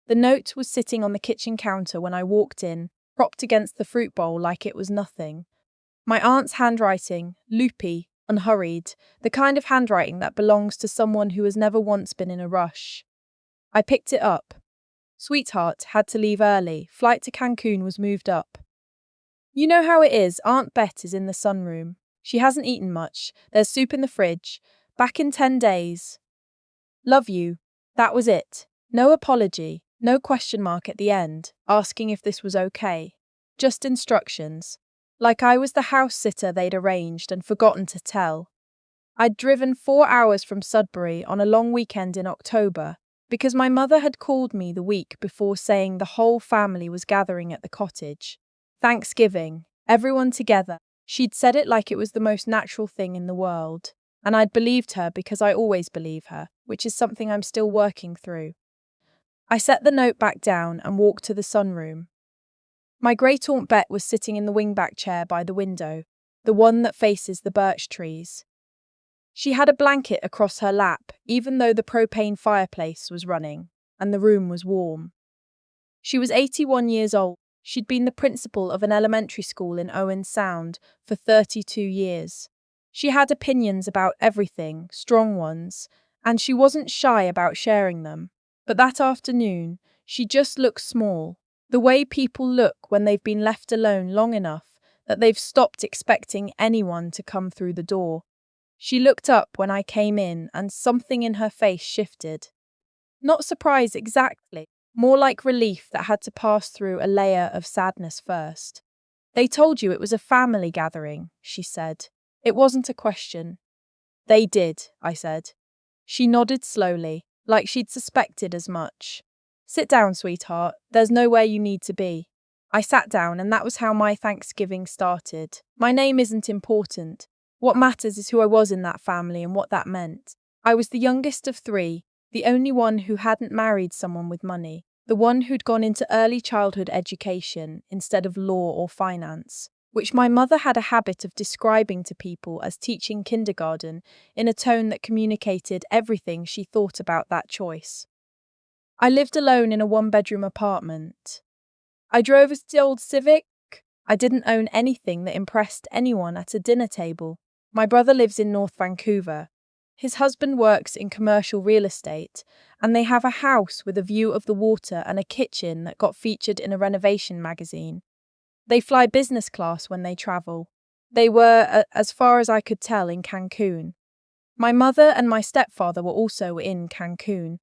The note was sitting on the kitchen counter when I walked in, propped against the fruit bowl like it was nothing. My aunt's handwriting, loopy, unhurried, the kind of handwriting that belongs to someone who has never once been in a rush. I picked it up. Sweetheart, had to leave early. Flight to Cancun was moved up. You know how it is, Aunt Bet is in the sunroom. She hasn't eaten much. There's soup in the fridge. Back in 10 days. Love you. That was it. No apology, no question mark at the end, asking if this was okay. Just instructions. Like I was the house sitter they'd arranged and forgotten to tell. I'd driven 4 hours from Sudbury on a long weekend in October because my mother had called me the week before saying the whole family was gathering at the cottage. Thanksgiving, everyone together. She'd said it like it was the most natural thing in the world, and I'd believed her because I always believe her, which is something I'm still working through. I set the note back down and walked to the sunroom. My great-aunt Bet was sitting in the wingback chair by the window, the one that faces the birch trees. She had a blanket across her lap, even though the propane fireplace was running, and the room was warm. She was 81 years old. She'd been the principal of an elementary school in Owen Sound for 32 years. She had opinions about everything, strong ones, and she wasn't shy about sharing them. But that afternoon, she just looked small, the way people look when they've been left alone long enough that they've stopped expecting anyone to come through the door. She looked up when I came in and something in her face shifted. Not surprise exactly, more like relief that had to pass through a layer of sadness first. They told you it was a family gathering, she said. It wasn't a question. They did, I said. She nodded slowly, like she'd suspected as much. Sit down, sweetheart. There's nowhere you need to be. I sat down, and that was how my Thanksgiving started. My name isn't important. What matters is who I was in that family and what that meant. I was the youngest of 3, the only one who hadn't married someone with money, the one who'd gone into early childhood education instead of law or finance, which my mother had a habit of describing to people as teaching kindergarten in a tone that communicated everything she thought about that choice. I lived alone in a 1-bedroom apartment. I drove a old Civic. I didn't own anything that impressed anyone at a dinner table. My brother lives in North Vancouver. His husband works in commercial real estate, and they have a house with a view of the water and a kitchen that got featured in a renovation magazine. They fly business class when they travel. They were, as far as I could tell, in Cancun. My mother and my stepfather were also in Cancun.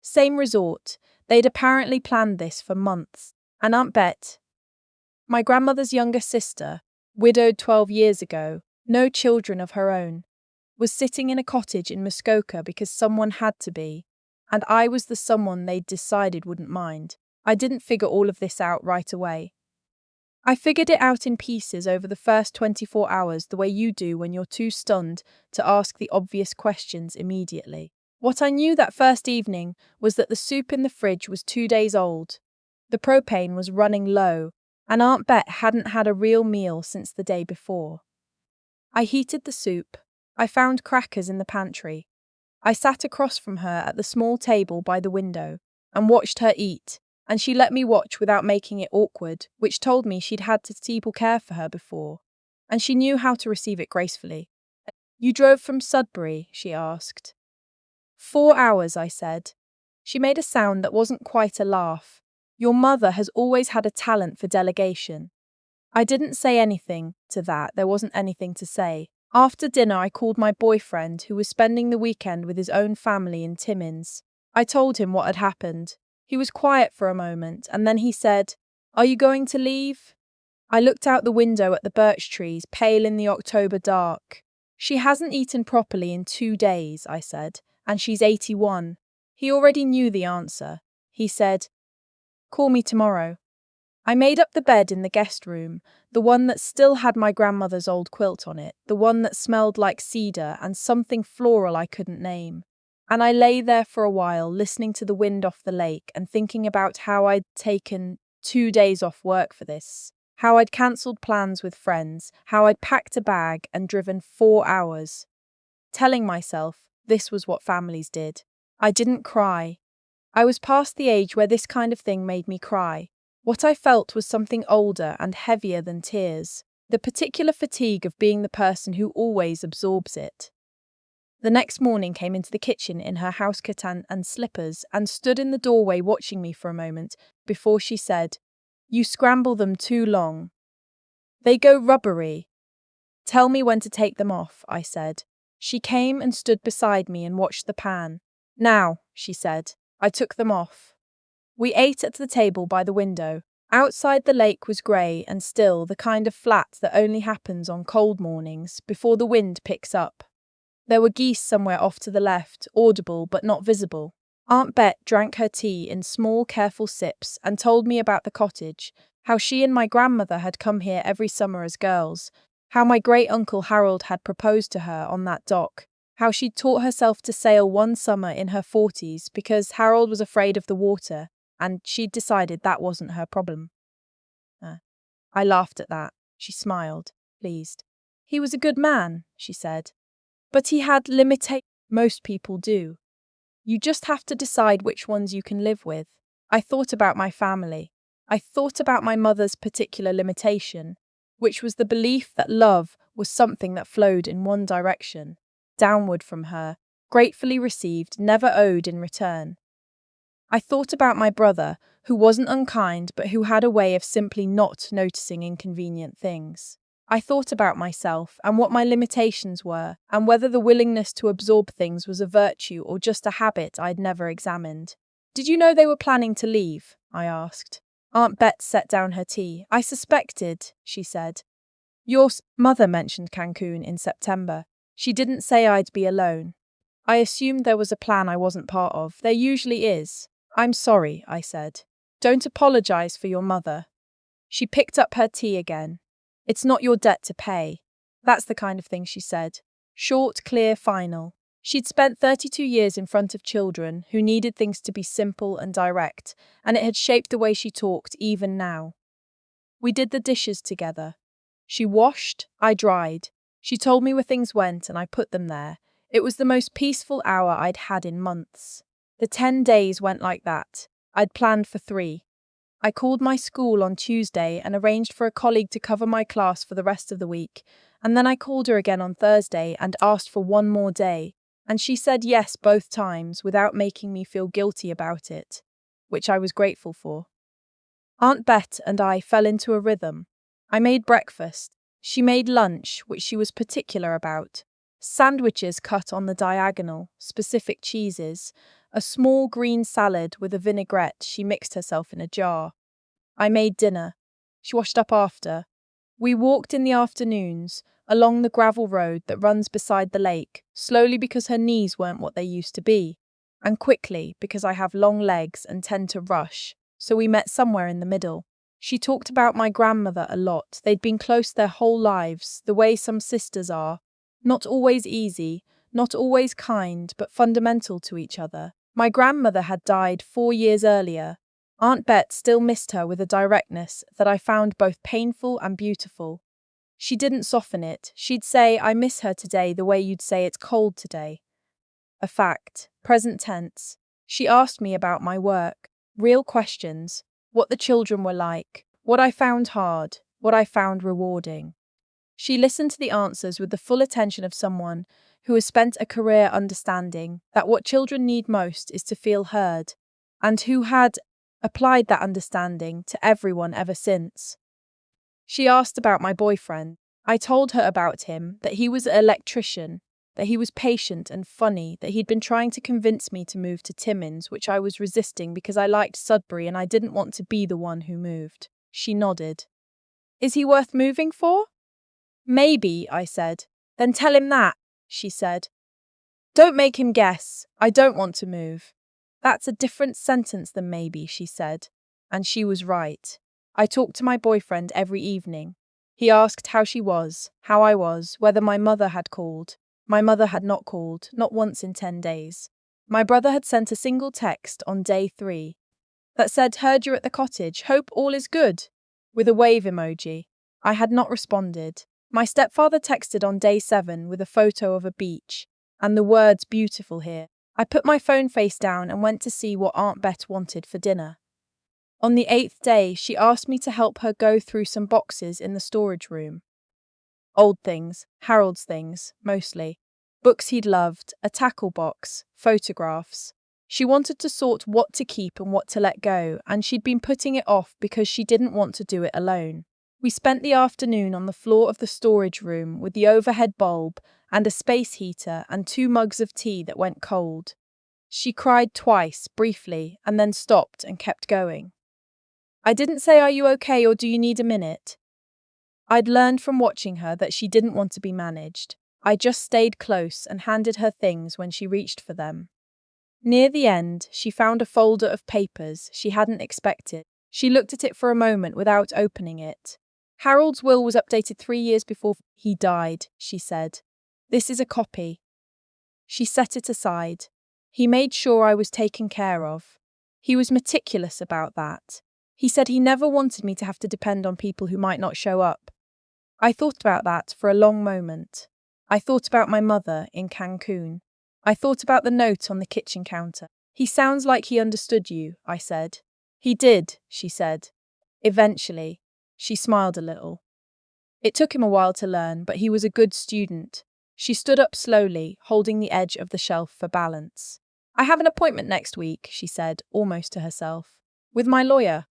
Same resort. They'd apparently planned this for months. And Aunt Bet, my grandmother's younger sister, widowed 12 years ago, no children of her own, was sitting in a cottage in Muskoka because someone had to be, and I was the someone they'd decided wouldn't mind. I didn't figure all of this out right away. I figured it out in pieces over the first 24 hours the way you do when you're too stunned to ask the obvious questions immediately. What I knew that first evening was that the soup in the fridge was 2 days old. The propane was running low, and Aunt Bet hadn't had a real meal since the day before. I heated the soup. I found crackers in the pantry. I sat across from her at the small table by the window and watched her eat, and she let me watch without making it awkward, which told me she'd had people care for her before, and she knew how to receive it gracefully. You drove from Sudbury, she asked. 4 hours, I said. She made a sound that wasn't quite a laugh. Your mother has always had a talent for delegation. I didn't say anything to that. There wasn't anything to say. After dinner, I called my boyfriend, who was spending the weekend with his own family in Timmins. I told him what had happened. He was quiet for a moment, and then he said, "Are you going to leave?" I looked out the window at the birch trees, pale in the October dark. She hasn't eaten properly in 2 days, I said, and she's 81. He already knew the answer. He said, "Call me tomorrow." I made up the bed in the guest room, the one that still had my grandmother's old quilt on it, the one that smelled like cedar and something floral I couldn't name. And I lay there for a while, listening to the wind off the lake and thinking about how I'd taken 2 days off work for this, how I'd cancelled plans with friends, how I'd packed a bag and driven 4 hours. Telling myself this was what families did. I didn't cry. I was past the age where this kind of thing made me cry. What I felt was something older and heavier than tears, the particular fatigue of being the person who always absorbs it. The next morning came into the kitchen in her house katan and slippers and stood in the doorway watching me for a moment before she said, "You scramble them too long. They go rubbery." "Tell me when to take them off," I said. She came and stood beside me and watched the pan. "Now," she said. I took them off. We ate at the table by the window. Outside the lake was grey and still, the kind of flat that only happens on cold mornings before the wind picks up. There were geese somewhere off to the left, audible but not visible. Aunt Bet drank her tea in small, careful sips and told me about the cottage, how she and my grandmother had come here every summer as girls, how my great-uncle Harold had proposed to her on that dock, how she'd taught herself to sail one summer in her 40s because Harold was afraid of the water, and she'd decided that wasn't her problem. I laughed at that. She smiled, pleased. "He was a good man," she said. "But he had limitations. Most people do. You just have to decide which ones you can live with." I thought about my family. I thought about my mother's particular limitation, which was the belief that love was something that flowed in one direction, downward from her, gratefully received, never owed in return. I thought about my brother, who wasn't unkind but who had a way of simply not noticing inconvenient things. I thought about myself and what my limitations were, and whether the willingness to absorb things was a virtue or just a habit I'd never examined. "Did you know they were planning to leave?" I asked. Aunt Bet set down her tea. "I suspected," she said. "Your mother mentioned Cancun in September. She didn't say I'd be alone. I assumed there was a plan I wasn't part of. There usually is." "I'm sorry," I said. "Don't apologize for your mother." She picked up her tea again. "It's not your debt to pay." That's the kind of thing she said. Short, clear, final. She'd spent 32 years in front of children who needed things to be simple and direct, and it had shaped the way she talked even now. We did the dishes together. She washed, I dried. She told me where things went and I put them there. It was the most peaceful hour I'd had in months. The 10 days went like that. I'd planned for 3. I called my school on Tuesday and arranged for a colleague to cover my class for the rest of the week, and then I called her again on Thursday and asked for one more day, and she said yes both times without making me feel guilty about it, which I was grateful for. Aunt Bet and I fell into a rhythm. I made breakfast. She made lunch, which she was particular about. Sandwiches cut on the diagonal, specific cheeses, a small green salad with a vinaigrette she mixed herself in a jar. I made dinner. She washed up after. We walked in the afternoons, along the gravel road that runs beside the lake, slowly because her knees weren't what they used to be, and quickly because I have long legs and tend to rush, so we met somewhere in the middle. She talked about my grandmother a lot. They'd been close their whole lives, the way some sisters are. Not always easy, not always kind, but fundamental to each other. My grandmother had died 4 years earlier. Aunt Bet still missed her with a directness that I found both painful and beautiful. She didn't soften it. She'd say, "I miss her today," the way you'd say it's cold today. A fact, present tense. She asked me about my work, real questions, what the children were like, what I found hard, what I found rewarding. She listened to the answers with the full attention of someone who has spent a career understanding that what children need most is to feel heard, and who had applied that understanding to everyone ever since. She asked about my boyfriend. I told her about him, that he was an electrician, that he was patient and funny, that he'd been trying to convince me to move to Timmins, which I was resisting because I liked Sudbury and I didn't want to be the one who moved. She nodded. "Is he worth moving for?" "Maybe," I said. "Then tell him that," she said. "Don't make him guess. I don't want to move." "That's a different sentence than maybe," she said. And she was right. I talked to my boyfriend every evening. He asked how she was, how I was, whether my mother had called. My mother had not called, not once in 10 days. My brother had sent a single text on day 3 that said, "Heard you're at the cottage, hope all is good," with a wave emoji. I had not responded. My stepfather texted on day 7 with a photo of a beach, and the words "beautiful here." I put my phone face down and went to see what Aunt Bet wanted for dinner. On the 8th day, she asked me to help her go through some boxes in the storage room. Old things, Harold's things, mostly. Books he'd loved, a tackle box, photographs. She wanted to sort what to keep and what to let go, and she'd been putting it off because she didn't want to do it alone. We spent the afternoon on the floor of the storage room with the overhead bulb and a space heater and 2 mugs of tea that went cold. She cried twice, briefly, and then stopped and kept going. I didn't say, "Are you okay or do you need a minute?" I'd learned from watching her that she didn't want to be managed. I just stayed close and handed her things when she reached for them. Near the end, she found a folder of papers she hadn't expected. She looked at it for a moment without opening it. Harold's will was updated 3 years before he died, she said. This is a copy. She set it aside. He made sure I was taken care of. He was meticulous about that. He said he never wanted me to have to depend on people who might not show up. I thought about that for a long moment. I thought about my mother in Cancun. I thought about the note on the kitchen counter. He sounds like he understood you, I said. He did, she said. Eventually. She smiled a little. It took him a while to learn, but he was a good student. She stood up slowly, holding the edge of the shelf for balance. I have an appointment next week, she said, almost to herself. With my lawyer.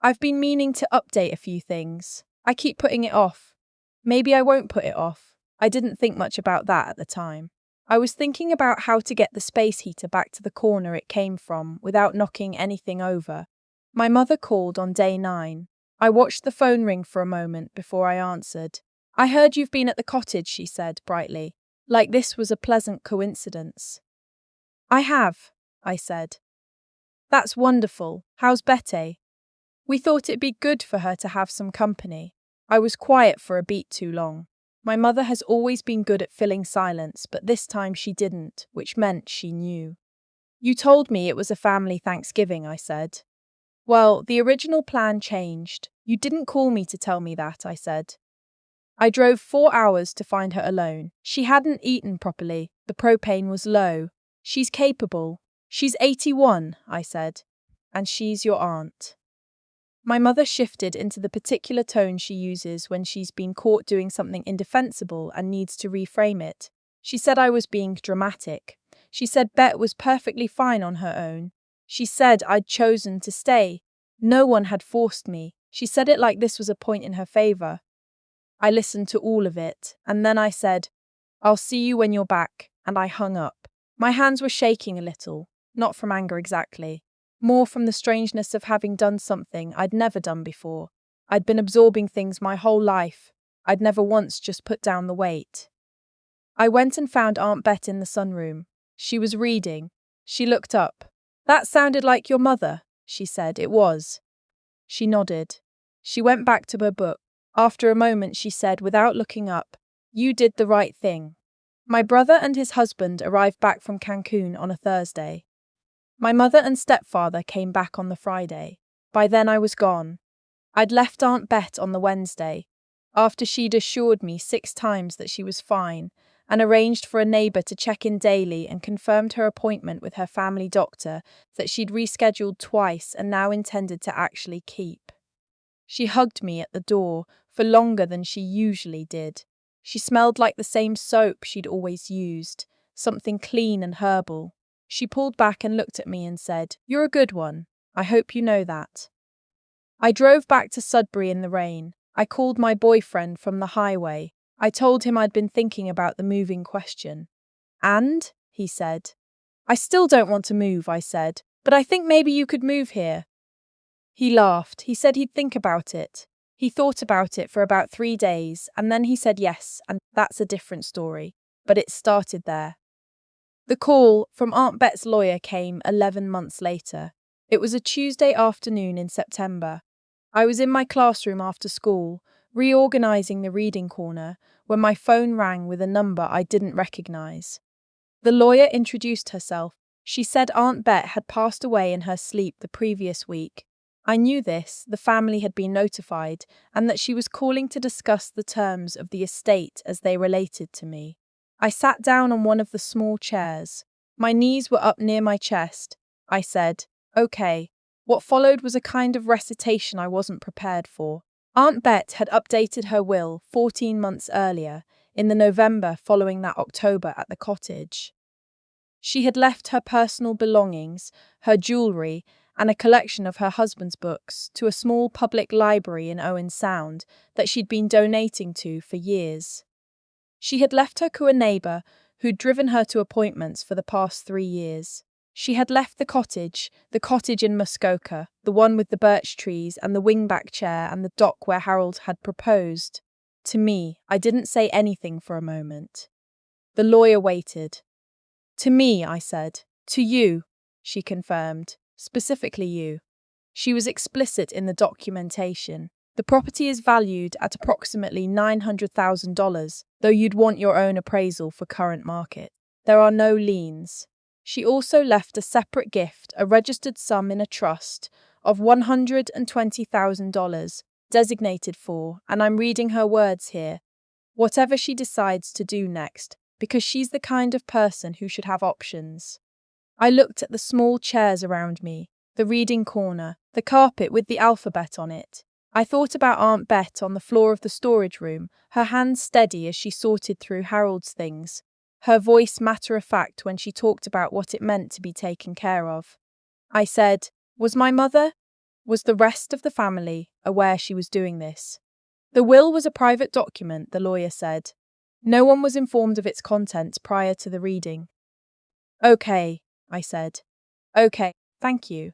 I've been meaning to update a few things. I keep putting it off. Maybe I won't put it off. I didn't think much about that at the time. I was thinking about how to get the space heater back to the corner it came from without knocking anything over. My mother called on day 9. I watched the phone ring for a moment before I answered. I heard you've been at the cottage, she said brightly, like this was a pleasant coincidence. I have, I said. That's wonderful. How's Betty? We thought it'd be good for her to have some company. I was quiet for a beat too long. My mother has always been good at filling silence, but this time she didn't, which meant she knew. You told me it was a family Thanksgiving, I said. Well, the original plan changed. You didn't call me to tell me that, I said. I drove 4 hours to find her alone. She hadn't eaten properly. The propane was low. She's capable. She's 81, I said. And she's your aunt. My mother shifted into the particular tone she uses when she's been caught doing something indefensible and needs to reframe it. She said I was being dramatic. She said Bet was perfectly fine on her own. She said I'd chosen to stay. No one had forced me. She said it like this was a point in her favor. I listened to all of it, and then I said, I'll see you when you're back, and I hung up. My hands were shaking a little, not from anger exactly. More from the strangeness of having done something I'd never done before. I'd been absorbing things my whole life. I'd never once just put down the weight. I went and found Aunt Bet in the sunroom. She was reading. She looked up. That sounded like your mother, she said. It was. She nodded. She went back to her book. After a moment she said, without looking up, You did the right thing. My brother and his husband arrived back from Cancun on a Thursday. My mother and stepfather came back on the Friday. By then I was gone. I'd left Aunt Bet on the Wednesday, after she'd assured me 6 times that she was fine, and arranged for a neighbour to check in daily and confirmed her appointment with her family doctor that she'd rescheduled twice and now intended to actually keep. She hugged me at the door for longer than she usually did. She smelled like the same soap she'd always used, something clean and herbal. She pulled back and looked at me and said, You're a good one. I hope you know that. I drove back to Sudbury in the rain. I called my boyfriend from the highway. I told him I'd been thinking about the moving question. And? He said. I still don't want to move, I said, but I think maybe you could move here. He laughed. He said he'd think about it. He thought about it for about 3 days, and then he said yes, and that's a different story. But it started there. The call from Aunt Bet's lawyer came 11 months later. It was a Tuesday afternoon in September. I was in my classroom after school, reorganizing the reading corner, when my phone rang with a number I didn't recognize. The lawyer introduced herself. She said Aunt Bet had passed away in her sleep the previous week. I knew this, the family had been notified, and that she was calling to discuss the terms of the estate as they related to me. I sat down on one of the small chairs. My knees were up near my chest. I said, "Okay." What followed was a kind of recitation I wasn't prepared for. Aunt Bet had updated her will 14 months earlier, in the November following that October at the cottage. She had left her personal belongings, her jewellery, and a collection of her husband's books to a small public library in Owen Sound that she'd been donating to for years. She had left her to a neighbour who'd driven her to appointments for the past 3 years. She had left the cottage in Muskoka, the one with the birch trees and the wingback chair and the dock where Harold had proposed. To me, I didn't say anything for a moment. The lawyer waited. "To me," I said. "To you," she confirmed. "Specifically you." She was explicit in the documentation. "The property is valued at approximately $900,000, though you'd want your own appraisal for current market. There are no liens." She also left a separate gift, a registered sum in a trust, of $120,000, designated for, and I'm reading her words here, "whatever she decides to do next, because she's the kind of person who should have options." I looked at the small chairs around me, the reading corner, the carpet with the alphabet on it. I thought about Aunt Bet on the floor of the storage room, her hands steady as she sorted through Harold's things, her voice matter-of-fact when she talked about what it meant to be taken care of. I said, "Was my mother? Was the rest of the family aware she was doing this?" "The will was a private document," the lawyer said. "No one was informed of its contents prior to the reading." "Okay," I said. "Okay, thank you."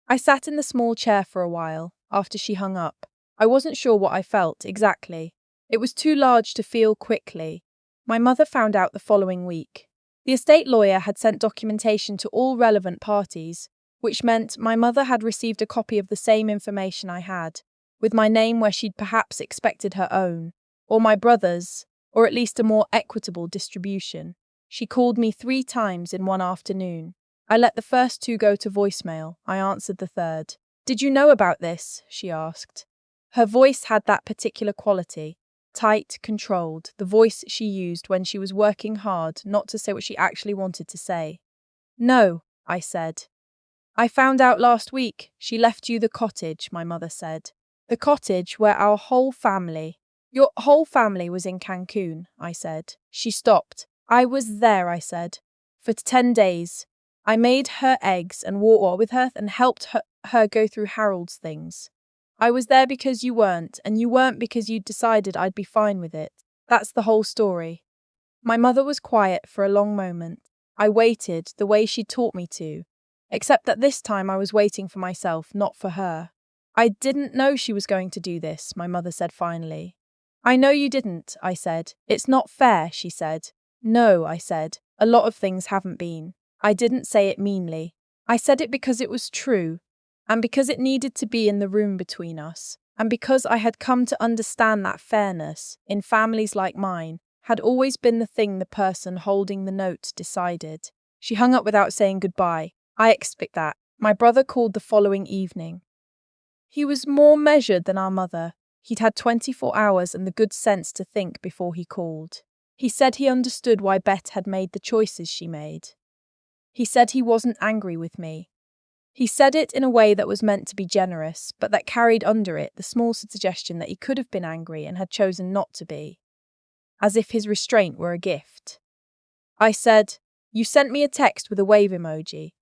I sat in the small chair for a while, after she hung up. I wasn't sure what I felt, exactly. It was too large to feel quickly. My mother found out the following week. The estate lawyer had sent documentation to all relevant parties, which meant my mother had received a copy of the same information I had, with my name where she'd perhaps expected her own, or my brother's, or at least a more equitable distribution. She called me 3 times in one afternoon. I let the first 2 go to voicemail. I answered the third. "Did you know about this?" she asked. Her voice had that particular quality. Tight, controlled, the voice she used when she was working hard not to say what she actually wanted to say. "No," I said. "I found out last week. She left you the cottage," my mother said. "The cottage where our whole family—" "Your whole family was in Cancun," I said. She stopped. "I was there," I said, "for 10 days. I made her eggs and walked with her and helped her go through Harold's things. I was there because you weren't, and you weren't because you'd decided I'd be fine with it. That's the whole story." My mother was quiet for a long moment. I waited, the way she'd taught me to, except that this time I was waiting for myself, not for her. "I didn't know she was going to do this," my mother said finally. "I know you didn't," I said. "It's not fair," she said. "No," I said. "A lot of things haven't been." I didn't say it meanly. I said it because it was true, and because it needed to be in the room between us, and because I had come to understand that fairness, in families like mine, had always been the thing the person holding the note decided. She hung up without saying goodbye. I expect that. My brother called the following evening. He was more measured than our mother. He'd had 24 hours and the good sense to think before he called. He said he understood why Bet had made the choices she made. He said he wasn't angry with me. He said it in a way that was meant to be generous, but that carried under it the small suggestion that he could have been angry and had chosen not to be, as if his restraint were a gift. I said, "You sent me a text with a wave emoji."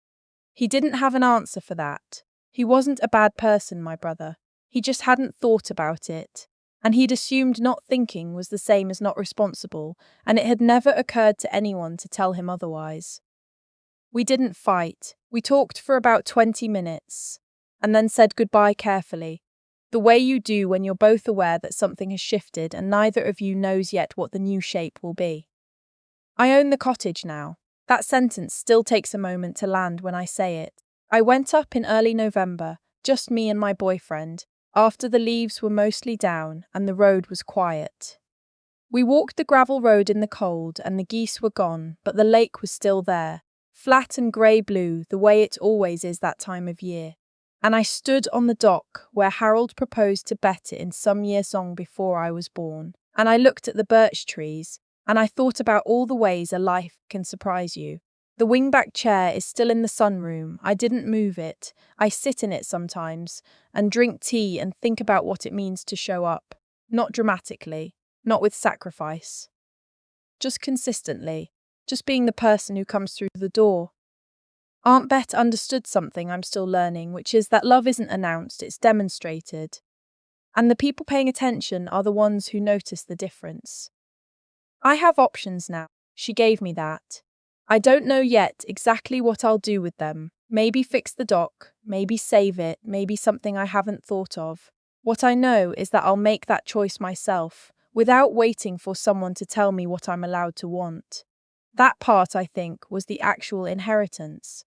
He didn't have an answer for that. He wasn't a bad person, my brother. He just hadn't thought about it, and he'd assumed not thinking was the same as not responsible, and it had never occurred to anyone to tell him otherwise. We didn't fight. We talked for about 20 minutes, and then said goodbye carefully, the way you do when you're both aware that something has shifted and neither of you knows yet what the new shape will be. I own the cottage now. That sentence still takes a moment to land when I say it. I went up in early November, just me and my boyfriend, after the leaves were mostly down and the road was quiet. We walked the gravel road in the cold and the geese were gone, but the lake was still there, flat and grey-blue, the way it always is that time of year. And I stood on the dock where Harold proposed to Bet it in some year song before I was born. And I looked at the birch trees, and I thought about all the ways a life can surprise you. The wingback chair is still in the sunroom. I didn't move it. I sit in it sometimes and drink tea and think about what it means to show up. Not dramatically, not with sacrifice. Just consistently. Just being the person who comes through the door. Aunt Bet understood something I'm still learning, which is that love isn't announced, it's demonstrated. And the people paying attention are the ones who notice the difference. I have options now. She gave me that. I don't know yet exactly what I'll do with them. Maybe fix the dock, maybe save it, maybe something I haven't thought of. What I know is that I'll make that choice myself, without waiting for someone to tell me what I'm allowed to want. That part, I think, was the actual inheritance.